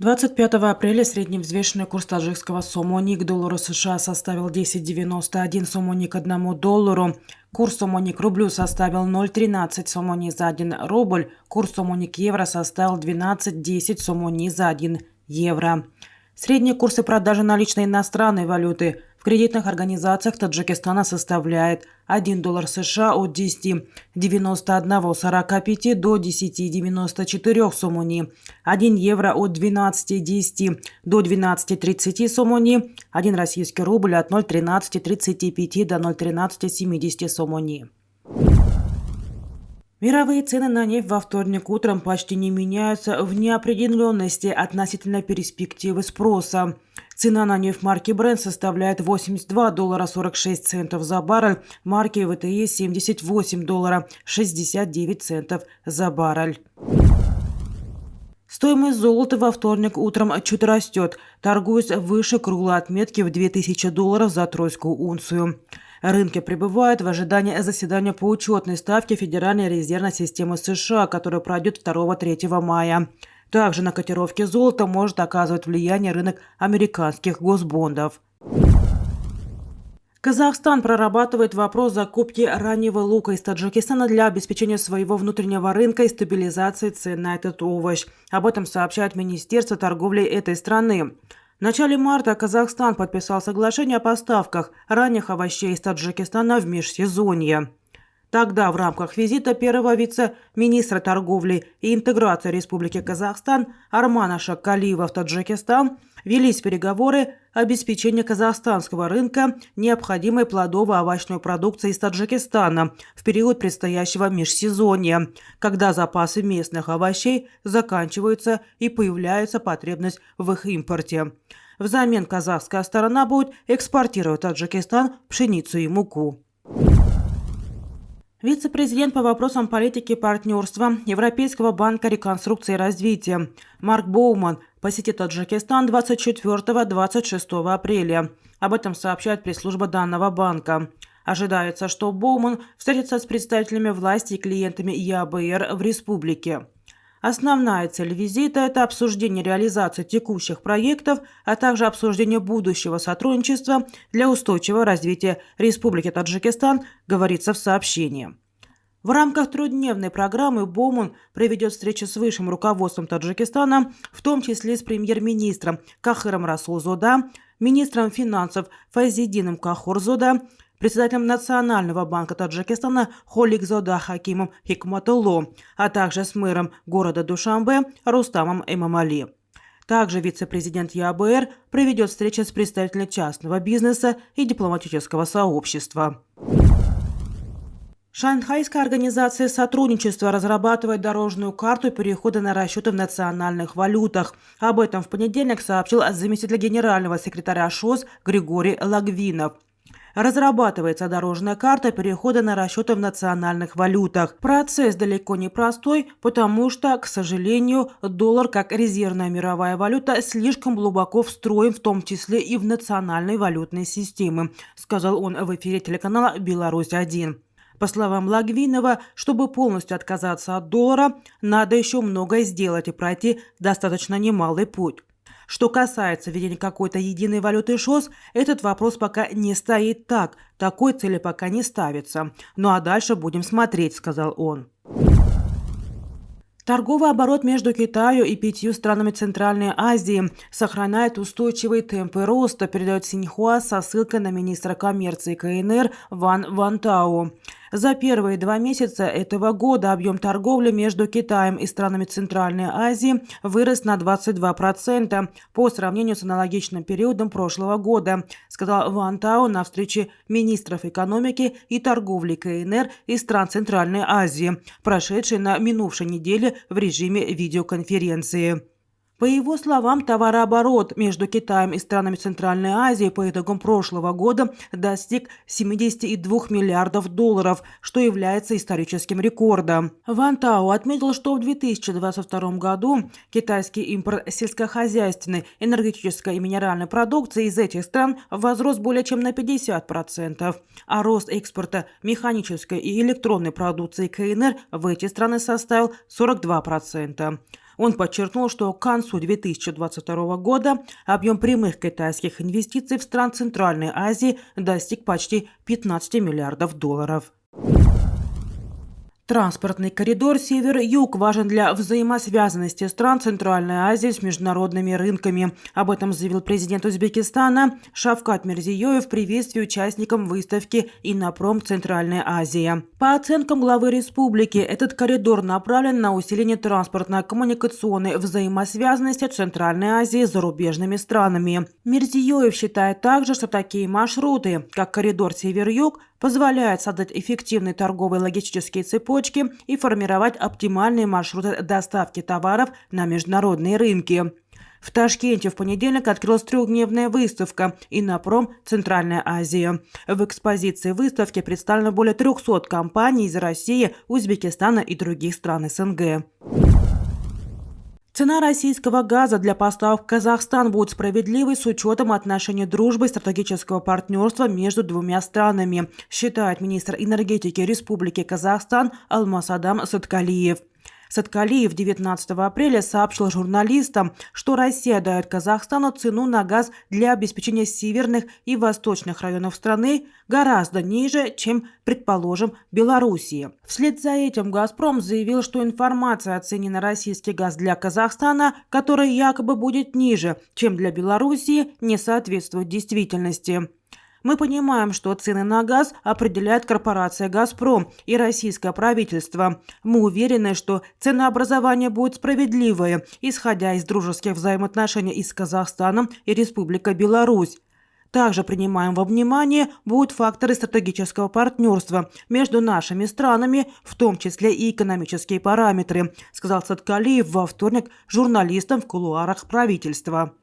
25 апреля средний взвешенный курс таджикского сомони к доллару США составил 10,91 сомони к $1. Курс сомони к рублю составил 0,13 сомони за 1 рубль. Курс сомони к евро составил 12,10 сомони за 1 евро. Средние курсы продажи наличной иностранной валюты в кредитных организациях Таджикистана составляет $1 США от 10,9145 до 10,94 сомони, 1 евро от 12,10 до 12,30 сомони, 1 российский рубль от 0,1335 до 0,1370 сомони. Мировые цены на нефть во вторник утром почти не меняются в неопределенности относительно перспективы спроса. Цена на нефть марки Brent составляет $82.46 за баррель, марки ВТИ $78.69 за баррель. Стоимость золота во вторник утром чуть растет, торгуясь выше круглой отметки в $2000 за тройскую унцию. Рынки пребывают в ожидании заседания по учетной ставке Федеральной резервной системы США, которое пройдет 2-3 мая. Также на котировки золота может оказывать влияние рынок американских госбондов. Казахстан прорабатывает вопрос закупки раннего лука из Таджикистана для обеспечения своего внутреннего рынка и стабилизации цен на этот овощ. Об этом сообщает Министерство торговли этой страны. В начале марта Казахстан подписал соглашение о поставках ранних овощей из Таджикистана в межсезонье. Тогда в рамках визита первого вице-министра торговли и интеграции Республики Казахстан Армана Шаккалиева в Таджикистан велись переговоры о обеспечении казахстанского рынка необходимой плодово-овощной продукцией из Таджикистана в период предстоящего межсезонья, когда запасы местных овощей заканчиваются и появляется потребность в их импорте. Взамен казахская сторона будет экспортировать в Таджикистан пшеницу и муку. Вице-президент по вопросам политики и партнерства Европейского банка реконструкции и развития Марк Боуман посетит Таджикистан 24-26 апреля. Об этом сообщает пресс-служба данного банка. Ожидается, что Боуман встретится с представителями власти и клиентами ЕАБР в республике. Основная цель визита – это обсуждение реализации текущих проектов, а также обсуждение будущего сотрудничества для устойчивого развития Республики Таджикистан, говорится в сообщении. В рамках трехдневной программы Боуман проведет встречи с высшим руководством Таджикистана, в том числе с премьер-министром Кахыром Расулзода, министром финансов Файзидином Кахурзода, председателем Национального банка Таджикистана Холикзода Хакимом Хикматулло, а также с мэром города Душанбе Рустамом Эмомали. Также вице-президент ЕАБР проведет встречи с представителями частного бизнеса и дипломатического сообщества. Шанхайская организация сотрудничества разрабатывает дорожную карту перехода на расчеты в национальных валютах. Об этом в понедельник сообщил заместитель генерального секретаря ШОС Григорий Лагвинов. Разрабатывается дорожная карта перехода на расчеты в национальных валютах. Процесс далеко не простой, потому что, к сожалению, доллар как резервная мировая валюта слишком глубоко встроен, в том числе и в национальной валютной системы, сказал он в эфире телеканала «Беларусь-1». По словам Лагвинова, чтобы полностью отказаться от доллара, надо еще многое сделать и пройти достаточно немалый путь. Что касается введения какой-то единой валюты ШОС, этот вопрос пока не стоит так, такой цели пока не ставится. Ну а дальше будем смотреть, сказал он. Торговый оборот между Китаем и 5 странами Центральной Азии сохраняет устойчивые темпы роста, передает Синьхуа со ссылкой на министра коммерции КНР Ван Вантао. За первые 2 месяца этого года объем торговли между Китаем и странами Центральной Азии вырос на 22% по сравнению с аналогичным периодом прошлого года, сказал Ван Тао на встрече министров экономики и торговли КНР и стран Центральной Азии, прошедшей на минувшей неделе в режиме видеоконференции. По его словам, товарооборот между Китаем и странами Центральной Азии по итогам прошлого года достиг $72 миллиардов, что является историческим рекордом. Ван Тао отметил, что в 2022 году китайский импорт сельскохозяйственной, энергетической и минеральной продукции из этих стран возрос более чем на 50%, а рост экспорта механической и электронной продукции КНР в эти страны составил 42%. Он подчеркнул, что к концу 2022 года объем прямых китайских инвестиций в стран Центральной Азии достиг почти 15 миллиардов долларов. Транспортный коридор Север-Юг важен для взаимосвязанности стран Центральной Азии с международными рынками. Об этом заявил президент Узбекистана Шавкат Мирзиёев в приветствии участникам выставки «Иннопром. Центральная Азия». По оценкам главы республики, этот коридор направлен на усиление транспортно-коммуникационной взаимосвязанности Центральной Азии с зарубежными странами. Мирзиёев считает также, что такие маршруты, как коридор Север-Юг, позволяют создать эффективные торговые логистические цепочки и формировать оптимальные маршруты доставки товаров на международные рынки. В Ташкенте в понедельник открылась трехдневная выставка «Иннопром. Центральная Азия». В экспозиции выставки представлено более 300 компаний из России, Узбекистана и других стран СНГ. Цена российского газа для поставок в Казахстан будет справедливой с учетом отношений дружбы и стратегического партнерства между двумя странами, считает министр энергетики Республики Казахстан Алмасадам Саткалиев. Саткалиев 19 апреля сообщил журналистам, что Россия дает Казахстану цену на газ для обеспечения северных и восточных районов страны гораздо ниже, чем, предположим, Белоруссии. Вслед за этим «Газпром» заявил, что информация о цене на российский газ для Казахстана, которая якобы будет ниже, чем для Белоруссии, не соответствует действительности. Мы понимаем, что цены на газ определяет корпорация «Газпром» и российское правительство. Мы уверены, что ценообразование будет справедливое, исходя из дружеских взаимоотношений и с Казахстаном и Республикой Беларусь. Также принимаем во внимание будут факторы стратегического партнерства между нашими странами, в том числе и экономические параметры, сказал Саткалиев во вторник журналистам в кулуарах правительства.